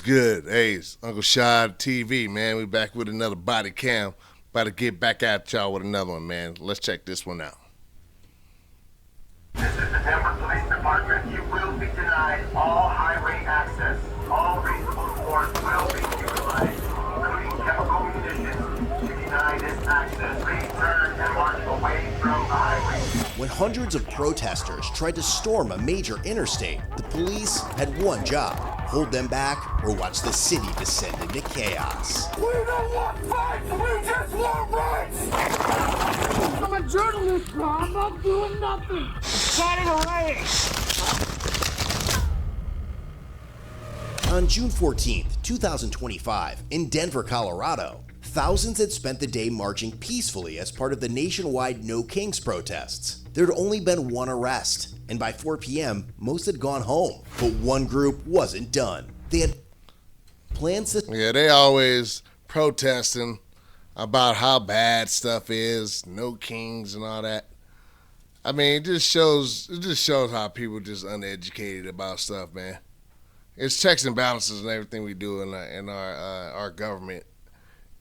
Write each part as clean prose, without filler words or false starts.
good? Hey, it's Uncle Shad TV, man. We back with another body cam. About to get back at y'all with another one, man. Let's check this one out. This is the Denver Police Department. You will be denied all highway access. All reasonable force will be utilized, including chemical munitions, to deny this access. Please turn and march away from the highway. When hundreds of protesters tried to storm a major interstate, the police had one job: hold them back or watch the city descend into chaos. We don't want fights, we just want rights! I'm a journalist, bro. I'm not doing nothing. Starting a race. On June 14th, 2025, in Denver, Colorado, thousands had spent the day marching peacefully as part of the nationwide No Kings protests. There had only been one arrest, and by 4 p.m., most had gone home. But one group wasn't done. They had plans to... Yeah, they always protesting about how bad stuff is, no kings and all that. I mean, it just shows how people just uneducated about stuff, man. It's checks and balances and everything we do in our government.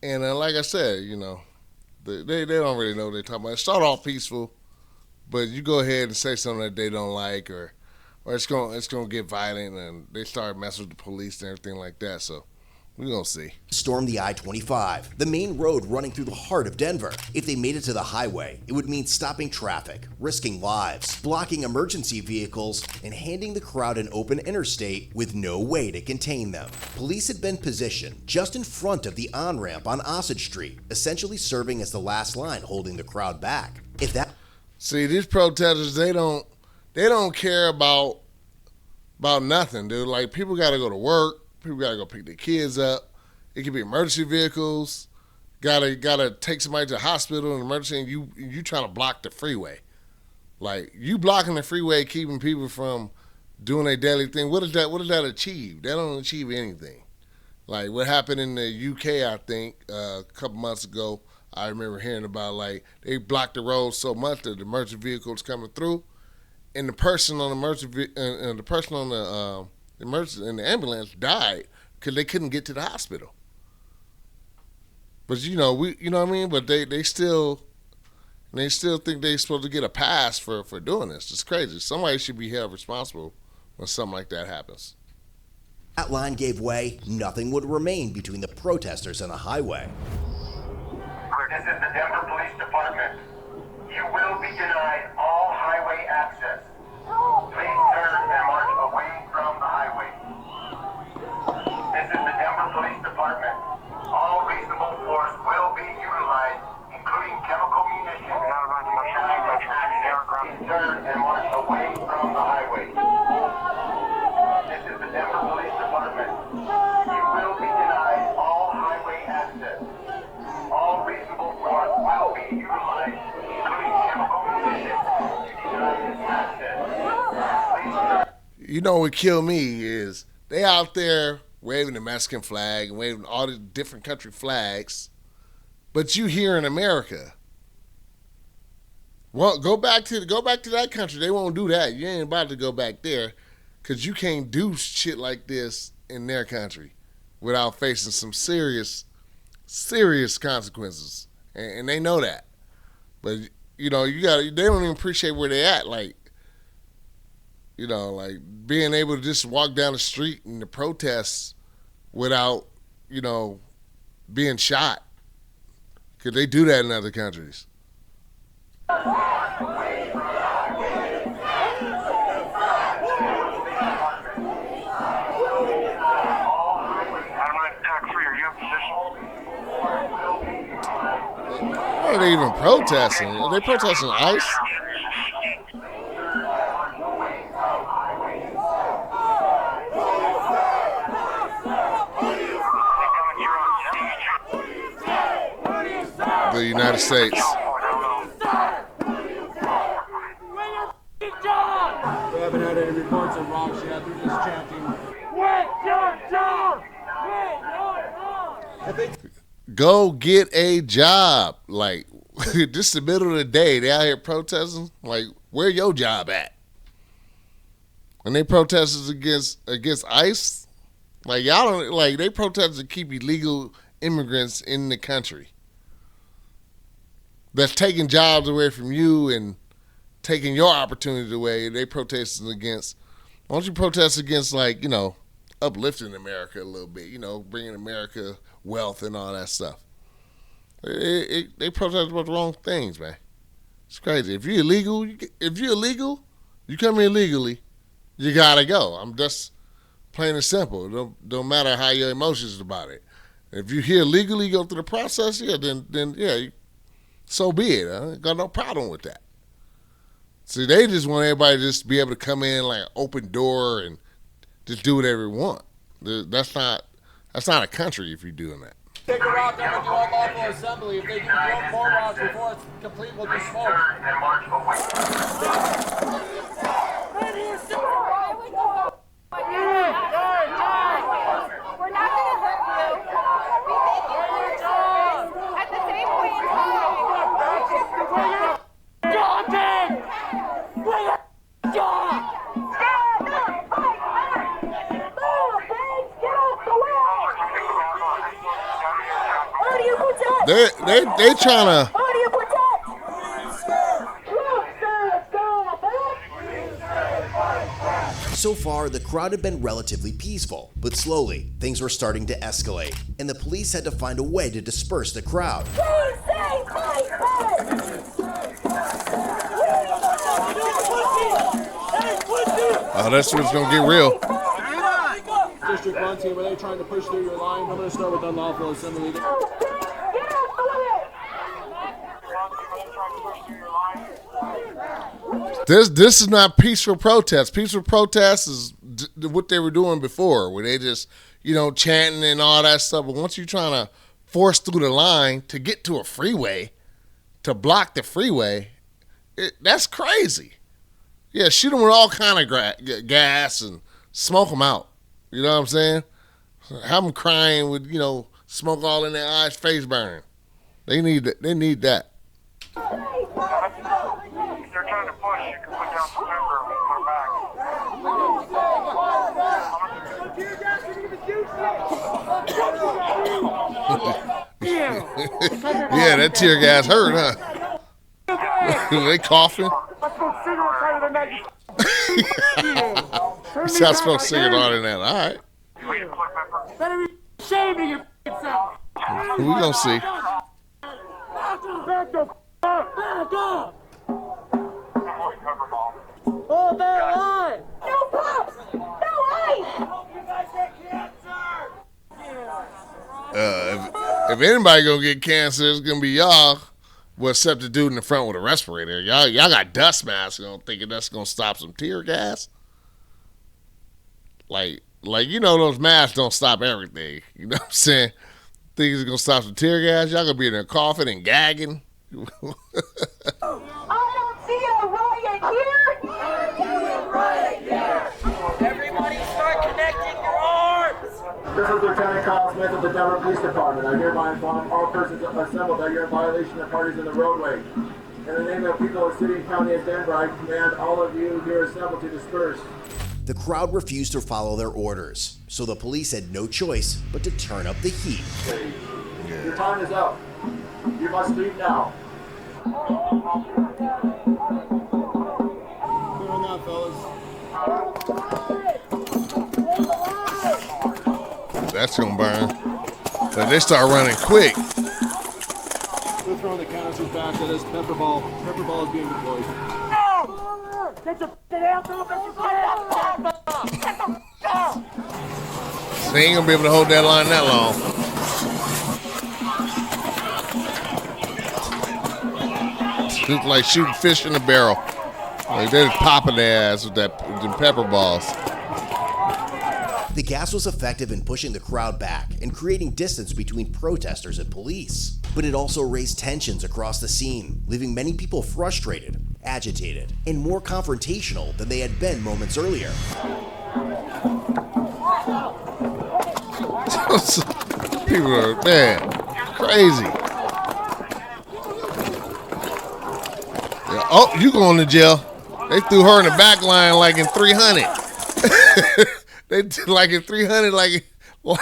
And like I said, you know, they don't really know what they're talking about. It start off peaceful, but you go ahead and say something that they don't like, or it's gonna get violent, and they start messing with the police and everything like that. So we're gonna see. Storm the I-25, the main road running through the heart of Denver. If they made it to the highway, it would mean stopping traffic, risking lives, blocking emergency vehicles, and handing the crowd an open interstate with no way to contain them. Police had been positioned just in front of the on-ramp on Osage Street, essentially serving as the last line holding the crowd back. If that... See, these protesters, they don't care about nothing, dude. Like, people gotta go to work. People gotta go pick their kids up. It could be emergency vehicles. Gotta take somebody to the hospital in an emergency, and you trying to block the freeway. Like, you blocking the freeway, keeping people from doing their daily thing. What does that achieve? That don't achieve anything. Like what happened in the UK, I think a couple months ago. I remember hearing about, like, they blocked the road so much that the emergency vehicles coming through, and the person on the emergency and the person on the emergency in the ambulance died because they couldn't get to the hospital. But you know what I mean. But they still think they're supposed to get a pass for doing this. It's crazy. Somebody should be held responsible when something like that happens. That line gave way, nothing would remain between the protesters and the highway. This is the Denver Police Department. You will be denied all highway access. Please turn and march away from the highway. This is the Denver Police Department. All reasonable force will be utilized, including chemical munitions. Please turn and march away from the highway. This is the Denver Police Department. You will be denied all highway access. All reasonable force will be utilized, including chemical munitions, to deny this access. Please turn. You know what killed me is they out there waving the Mexican flag and waving all the different country flags, but you here in America. Well, go back to that country. They won't do that. You ain't about to go back there, because you can't do shit like this in their country without facing some serious consequences, and they know that. But they don't even appreciate where they at. Like, like being able to just walk down the street in the protests without, being shot, because they do that in other countries. Why are they even protesting? Are they protesting ICE? The United States. We haven't had any reports of rocks yet. They're just chanting, "Quit your job! Quit your job!" Go get a job. Like, this is the middle of the day. They out here protesting. Like, where your job at? And they protesters against ICE. Like y'all don't like they protest to keep illegal immigrants in the country. That's taking jobs away from you and taking your opportunity away. They protesting against. Why don't you protest against uplifting America a little bit? Bringing America wealth and all that stuff. They protest about the wrong things, man. It's crazy. If you're illegal, you come here illegally, you gotta go. I'm just plain and simple. Don't matter how your emotions about it. If you're here legally, go through the process, then so be it. I ain't got no problem with that. See, they just want everybody to just be able to come in like open door and just do whatever they want. That's not a country if you're doing that. Take a rock up and do unlawful assembly. If they do more rocks before it's complete, we'll just smoke. Turn and march away. We're not going to hurt you. We think you're doing your service. At the same point in time, They trying to. So far, the crowd had been relatively peaceful, but slowly, things were starting to escalate, and the police had to find a way to disperse the crowd. Oh, that's what's gonna get real. District 1 team, are they trying to push through your line? I'm going to start with unlawful assembly. This is not peaceful protest. Peaceful protest is what they were doing before, where they just chanting and all that stuff. But once you're trying to force through the line to get to a freeway, to block the freeway, that's crazy. Yeah, shoot them with all kind of gas and smoke them out. You know what I'm saying? Have them crying with smoke all in their eyes, face burn. They need that. They need that. If they're trying to push, you can put down some member and put her back. Yeah, that tear gas hurt, huh? They coughing. See, I smoked cigarette harder than that. All right. Better be ashamed of yourself. We gonna see. Back the up. Back up. Oh, that line. No pops. No ice. If anybody gonna get cancer, it's gonna be y'all. Well, except the dude in the front with a respirator. Y'all got dust masks on, thinking that's gonna stop some tear gas. Like those masks don't stop everything. You know what I'm saying? Think it's gonna stop some tear gas? Y'all gonna be in there coughing and gagging. I don't see a riot here. Everybody start connecting your arms. This is Lieutenant Kyle Smith of the Denver Police Department. I hereby inform all persons assembled that you're in violation of parties in the roadway. In the name of the people of the city and county of Denver, I command all of you here assembled to disperse. The crowd refused to follow their orders, so the police had no choice but to turn up the heat. Your time is up. You must leave now. Clear on that, fellas. That's gonna burn. But they start running quick. We're throwing the canisters back at us. Pepper ball is being deployed. They ain't gonna be able to hold that line that long. It's like shooting fish in a barrel. Like they're just popping their ass with them pepper balls. The gas was effective in pushing the crowd back and creating distance between protesters and police. But it also raised tensions across the scene, leaving many people frustrated, agitated, and more confrontational than they had been moments earlier. People are, man, crazy. Yeah, oh, you going to jail. They threw her in the back line like in 300. They did like in 300, like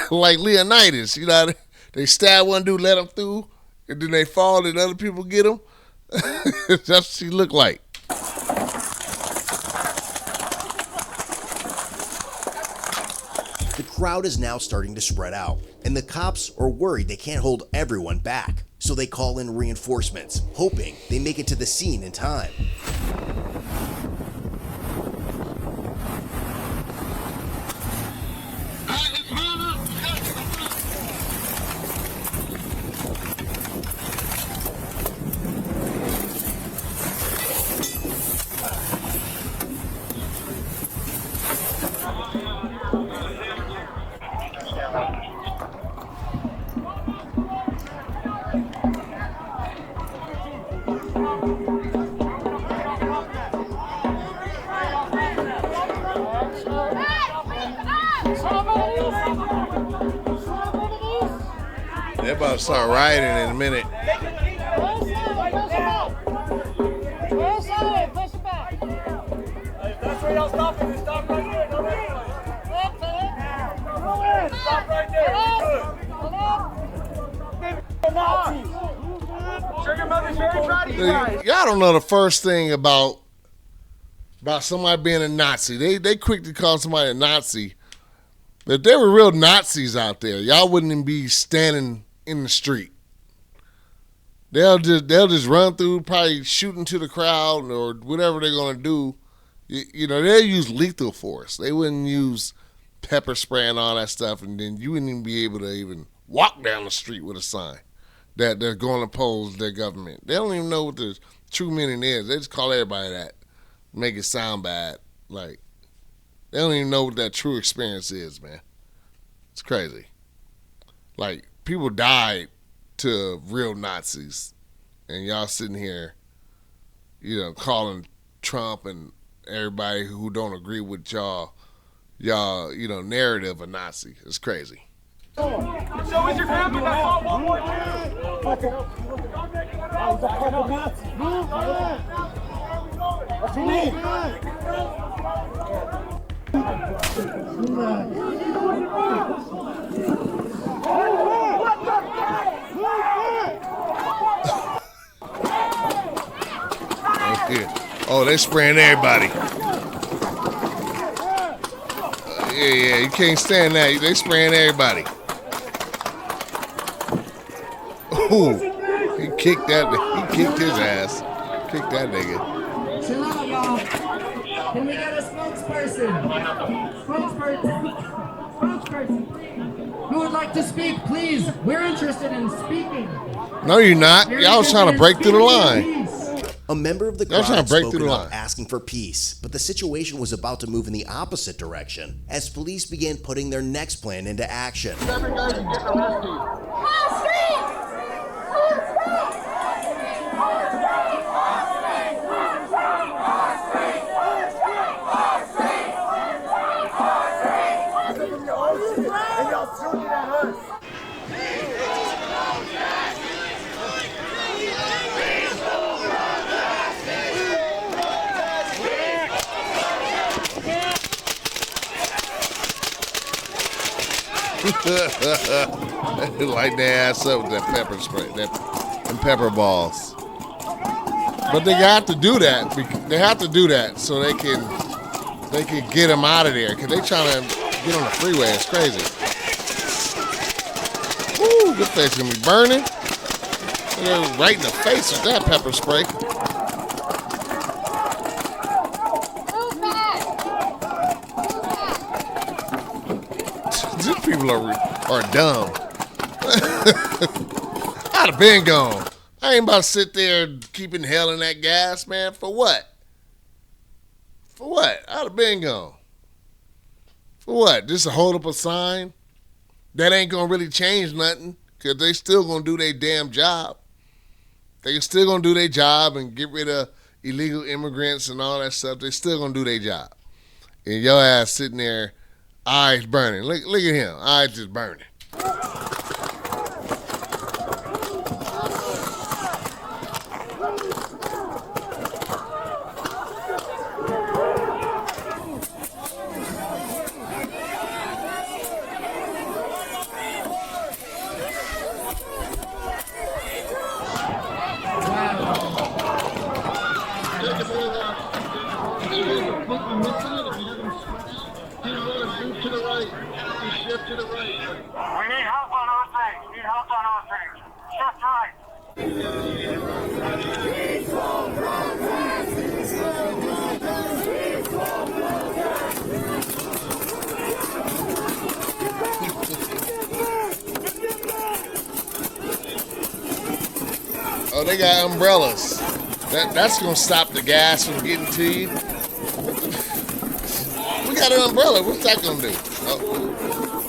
like Leonidas. You know, they stab one dude, let him through, and then they fall, and other people get him. That's what she looked like. The crowd is now starting to spread out, and the cops are worried they can't hold everyone back. So they call in reinforcements, hoping they make it to the scene in time. They're about to start rioting in a minute. That's where y'all stopping. Just stop right there. Go this way. Stop right there. Nazis. Sugar Mother's very proud of you guys. Y'all don't know the first thing about somebody being a Nazi. They quick to call somebody a Nazi. But if there were real Nazis out there, y'all wouldn't even be standing in the street. They'll just run through, probably shooting to the crowd or whatever they're gonna do. You know, they'll use lethal force. They wouldn't use pepper spray and all that stuff, and then you wouldn't even be able to even walk down the street with a sign that they're going to oppose their government. They don't even know what the true meaning is. They just call everybody that, make it sound bad. Like, they don't even know what that true experience is, man. It's crazy. Like, people died to real Nazis, and y'all sitting here, you know, calling Trump and everybody who don't agree with y'all, you know, narrative a Nazi. It's crazy. So is your grandpa that fought World War II? What's your name? Oh, they spraying everybody. Yeah, you can't stand that. They spraying everybody. Ooh, he kicked his ass. Kicked that nigga. Chill out, y'all. Can we get a spokesperson? Spokesperson. Who would like to speak, please? We're interested in speaking. No, you're not. Y'all was trying to break through the line. A member of the They're trying crowd to break spoke through the up line. asking for peace, but the situation was about to move in the opposite direction as police began putting their next plan into action. Light their ass up with that pepper spray, them pepper balls. But they have to do that. They have to do that so they can get them out of there because they trying to get on the freeway. It's crazy. Woo, this face gonna be burning. They're right in the face with that pepper spray. These people are dumb. I'd have been gone. I ain't about to sit there keeping hell in that gas, man. For what? For what? I'd have been gone. For what? Just to hold up a sign? That ain't gonna really change nothing because they still gonna do their damn job. They still gonna do their job and get rid of illegal immigrants and all that stuff. They still gonna do their job. And your ass sitting there, eyes burning. Look at him, eyes just burning. We need help on those things. We need help on those things. Just right. Oh, they got umbrellas. That's gonna stop the gas from getting to you. We got an umbrella. What's that gonna do? Oh,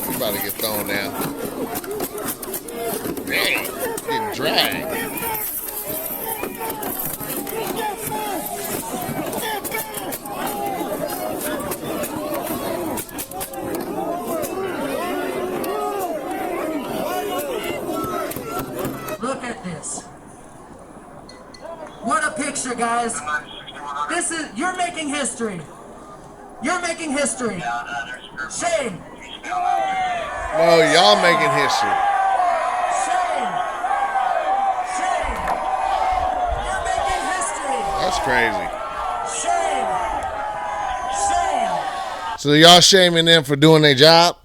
you about to get thrown down. Damn, getting dragged. Look at this. What a picture, guys. You're making history. You're making history. Shame. No, y'all making history. Shame. Shame. You're making history. That's crazy. Shame. Shame. So y'all shaming them for doing their job?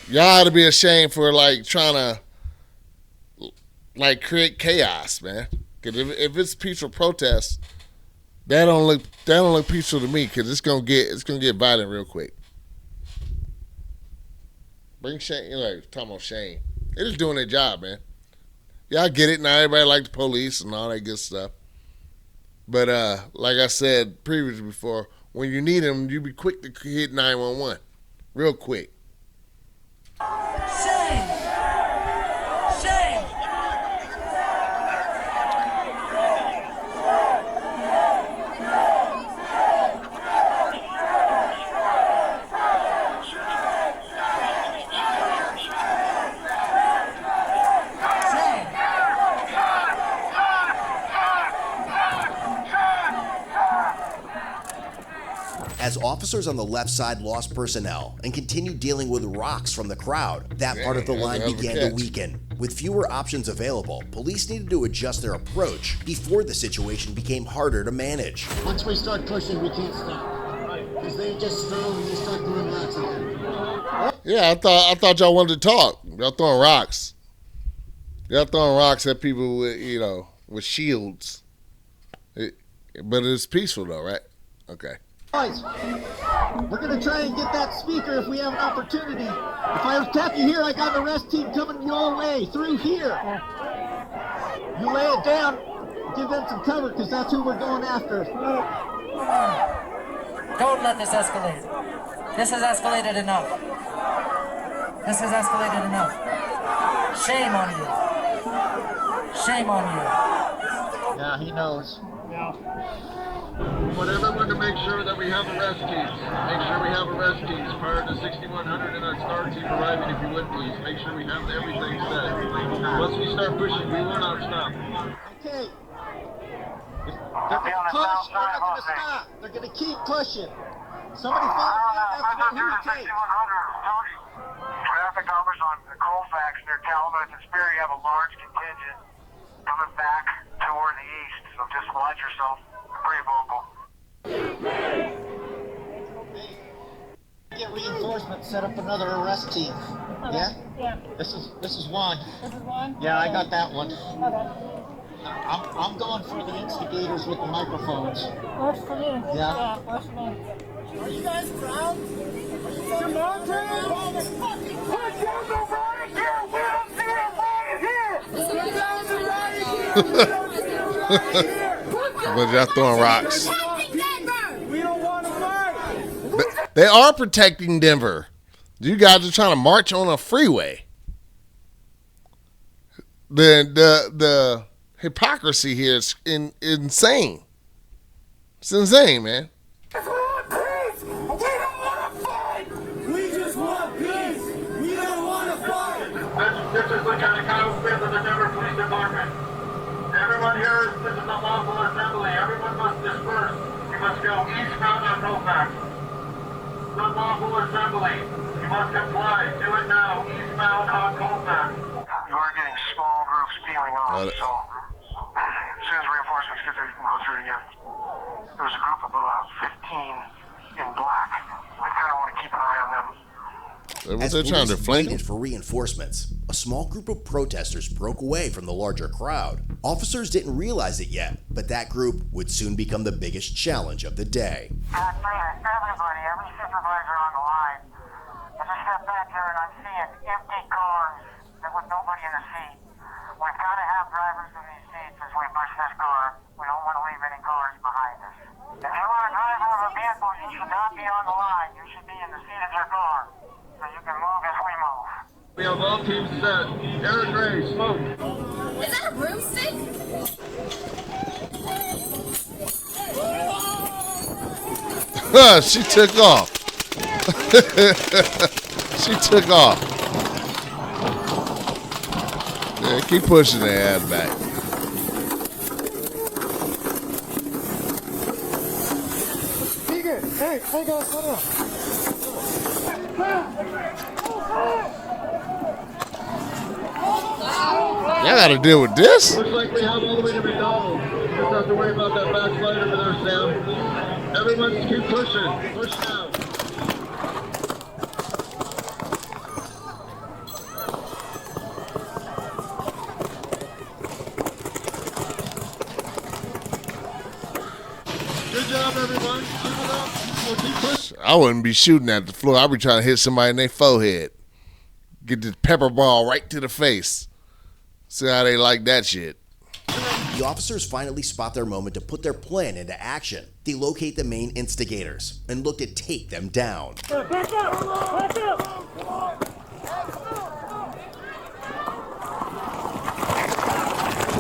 Y'all ought to be ashamed for like trying to like create chaos, man. Cause if it's peaceful protest, that don't look peaceful to me. Cause it's gonna get violent real quick. Bring Shane, like talking about Shane. They're just doing their job, man. Yeah, I get it. Now everybody like the police and all that good stuff. But like I said previously before, when you need them, you be quick to hit 911, real quick. Shame. Shame. As officers on the left side lost personnel and continued dealing with rocks from the crowd, that part of the line began to weaken. With fewer options available, police needed to adjust their approach before the situation became harder to manage. Once we start pushing, we can't stop. Because they just throw and they start throwing rocks at them. Yeah, I thought y'all wanted to talk. Y'all throwing rocks. Y'all throwing rocks at people with shields. But it's peaceful though, right? Okay. Guys, we're going to try and get that speaker if we have an opportunity. If I attack you here, I got an arrest team coming your way, through here. You lay it down, give them some cover, because that's who we're going after. Don't let this escalate. This has escalated enough. This has escalated enough. Shame on you. Shame on you. Yeah, he knows. Want everyone to make sure that we have arrest keys. Make sure we have arrest keys prior to 6100 and our STAR team arriving, if you would please. Make sure we have everything set. Once we start pushing, we will not stop. Okay. They're going to push, they're not going to stop. They're going to keep pushing. Somebody follow me on that one. Who would take? Traffic numbers on Colfax near Calumet and Sperry have a large contingent coming back toward the east, so just watch yourself. Pretty vocal. Get reinforcements, set up another arrest team. Yeah? Yeah. This is one. This is one? Yeah, I got that one. Okay. I'm going for the instigators with the microphones. Works for me. Yeah. Works for me. Are you guys proud? Come on, Put down the riot gear! We don't see a riot here! Put down the riot gear! We don't see a riot here! But y'all throwing rocks. We don't want to fight! They are protecting Denver. You guys are trying to march on a freeway. The hypocrisy here is insane. It's insane, man. We just want peace! We don't want to fight! We just want peace! We don't want to fight! This is Lieutenant Kyle Smith of the Denver Police Department. Everyone here, this is a lawful assembly. Everyone must disperse. You must go eastbound on Colfax. Unlawful assembly. You must comply. Do it now. Eastbound on Colfax. You are getting small groups peeling off, so as soon as reinforcements get there, you can go through it again. There was a group of about 15 in black. I kind of want to keep an eye on them. What As they're trying to police flank waited them? for reinforcements, a small group of protesters broke away from the larger crowd. Officers didn't realize it yet, but that group would soon become the biggest challenge of the day. Everybody, every supervisor on the line. I just step back here and I'm seeing empty cars with nobody in the seat. We've got to have drivers in these seats as we push this car. We don't want to leave any cars behind us. If you are a driver of a vehicle, you should not be on the line. You should be in the seat of your car so you can move as we move. We have all teams set. Eric Ray, smoke. Is that a broomstick? She took off. She took off. Yeah, keep pushing the ass back. Hey, guys, hold on. Y'all got to deal with this? Looks like we have all the way to McDonald's. You just have to worry about that backslide over there, Sam. Everyone keep pushing. Push now. Good job, everyone. Keep it up. We'll keep pushing. I wouldn't be shooting at the floor. I'd be trying to hit somebody in their forehead. Get the pepper ball right to the face. See how they like that shit. The officers finally spot their moment to put their plan into action. They locate the main instigators and look to take them down. Back up! Back up!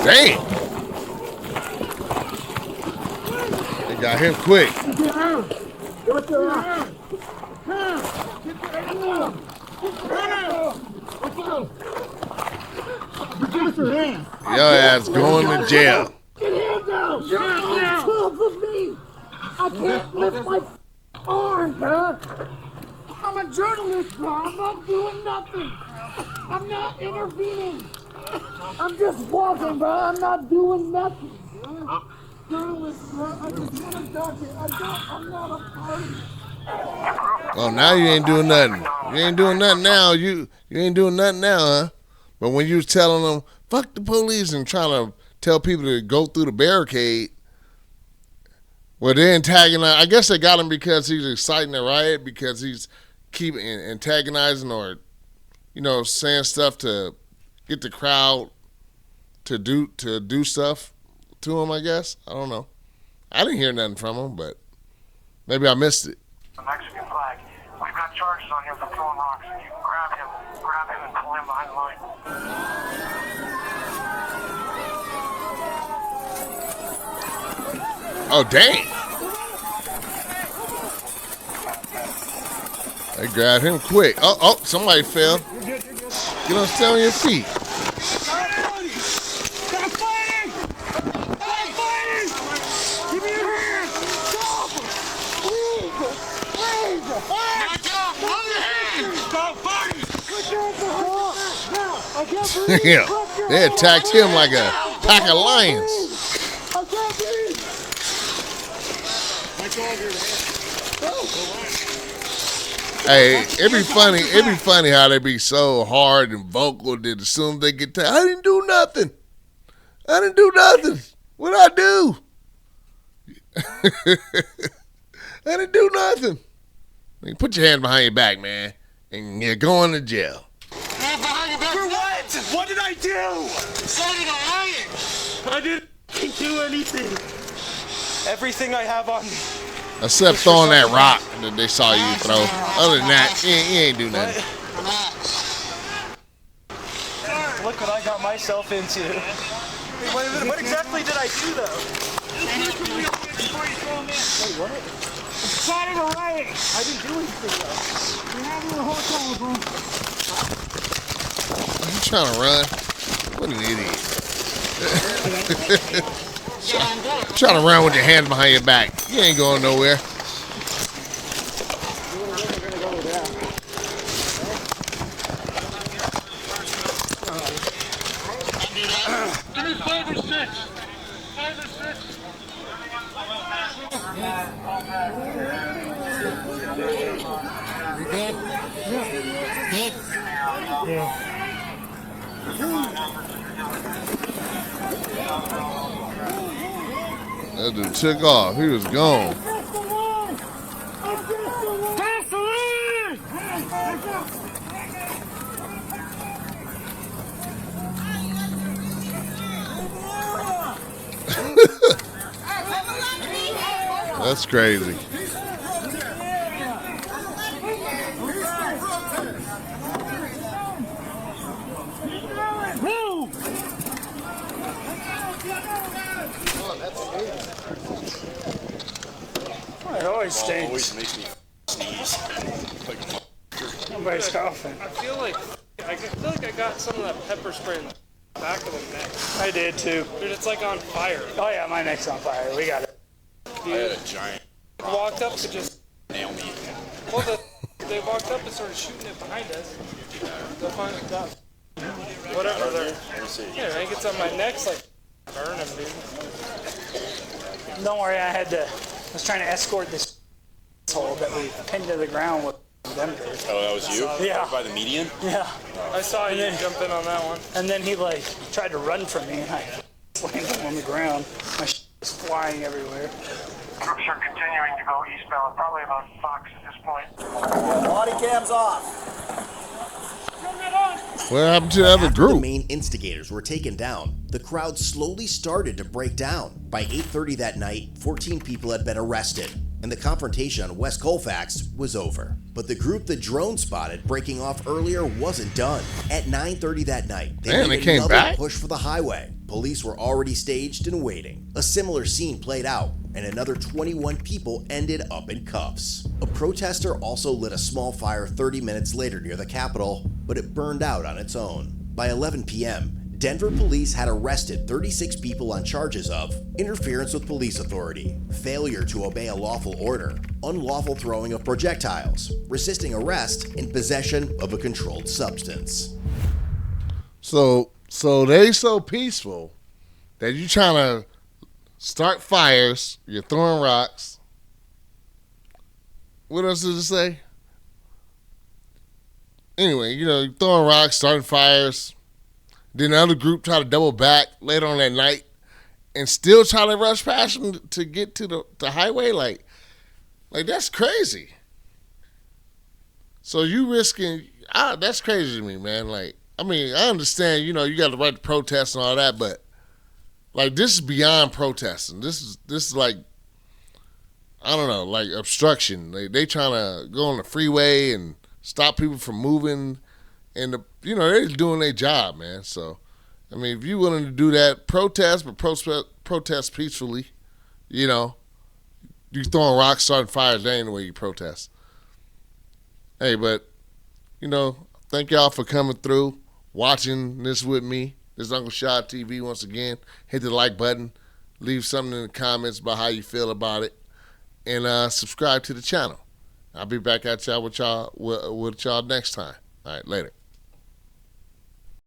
Damn. They got him quick. Your ass going to jail. Get hands out! Get off of me! I can't lift my arm, huh? I'm a journalist, bro. I'm not doing nothing. I'm not intervening. I'm just walking, bro. I'm not doing nothing. Journalist, bro. I just want to document. I'm not a party. Oh, now you ain't doing nothing. You ain't doing nothing now. You ain't doing nothing now, huh? But when you was telling them, fuck the police, and trying to tell people to go through the barricade, well, they're antagonizing. I guess they got him because he's exciting the riot, because he's keeping antagonizing or, saying stuff to get the crowd to do stuff to him, I guess. I don't know. I didn't hear nothing from him, but maybe I missed it. The Mexican flag. We've got charges on him for throwing rocks. You can grab him and pull him behind the line. Oh, dang. They grabbed him quick. Oh, somebody fell. Get on, stay on your feet. Give me your hand! Stop! Please! Stop your hand! Stop fighting! Now, I can't breathe! Yeah, they attacked him like a pack of lions. I can't breathe! Hey, it'd be funny how they be so hard and vocal that as soon as they get tired, I didn't do nothing. What'd I do? I didn't do nothing. Like, put your hands behind your back, man, and you're going to jail. Hands behind your back! For what? What did I do? Starting a riot! I didn't do anything. Everything I have on me. Except throwing that rock that they saw you throw. Other than that, you ain't do nothing. Look what I got myself into. What exactly did I do, though? Wait, what? Starting a riot! I didn't do anything, though. You're having a hotel, bro. You trying to run? What an idiot. Trying to run with your hands behind your back. You ain't going nowhere. Give me 5 or 6. 5 or 6. You good? Yeah. That dude took off. He was gone. That's crazy. It always stinks. Always makes me sneeze. Nobody's coughing. I feel like I got some of that pepper spray in the back of the neck. I did too. Dude, it's like on fire. Oh yeah, my neck's on fire. We got it. I had a giant Walked up to just nail me. well, they walked up and started shooting it behind us. They'll find that. Whatever. Yeah, I think it's on my neck's like burning, dude. Don't worry, I was trying to escort this asshole that we pinned to the ground with Denver. Oh, that was you? Yeah. By the median? Yeah. I saw you jump in on that one. And then he tried to run from me and I slammed him on the ground. My shit was flying everywhere. Troops are continuing to go eastbound, probably about Fox at this point. Body cams off. What happened to the other After the group? main instigators were taken down, the crowd slowly started to break down. By 8:30 that night, 14 people had been arrested, and the confrontation on West Colfax was over. But the group the drone spotted breaking off earlier wasn't done. At 9:30 that night, Man, made they came another back? push for the highway. Police were already staged and waiting. A similar scene played out, and another 21 people ended up in cuffs. A protester also lit a small fire 30 minutes later near the Capitol, but it burned out on its own. By 11 p.m., Denver police had arrested 36 people on charges of interference with police authority, failure to obey a lawful order, unlawful throwing of projectiles, resisting arrest, and possession of a controlled substance. So they so peaceful that you trying to start fires, you're throwing rocks. What else did it say? Anyway, you're throwing rocks, starting fires. Then the other group try to double back later on that night and still try to rush past them to get to the highway. Like that's crazy. So you risking, that's crazy to me, man. I understand, you got the right to protest and all that, but this is beyond protesting. This is like, I don't know, like obstruction. They trying to go on the freeway and stop people from moving, and they're doing their job, man. So, if you're willing to do that, protest, but protest peacefully. You throwing rocks, starting fires, that ain't the way you protest. Hey, but thank y'all for coming through, watching this with me. This is Uncle Shad TV once again. Hit the like button, leave something in the comments about how you feel about it, and subscribe to the channel. I'll be back at y'all with y'all next time. All right, later.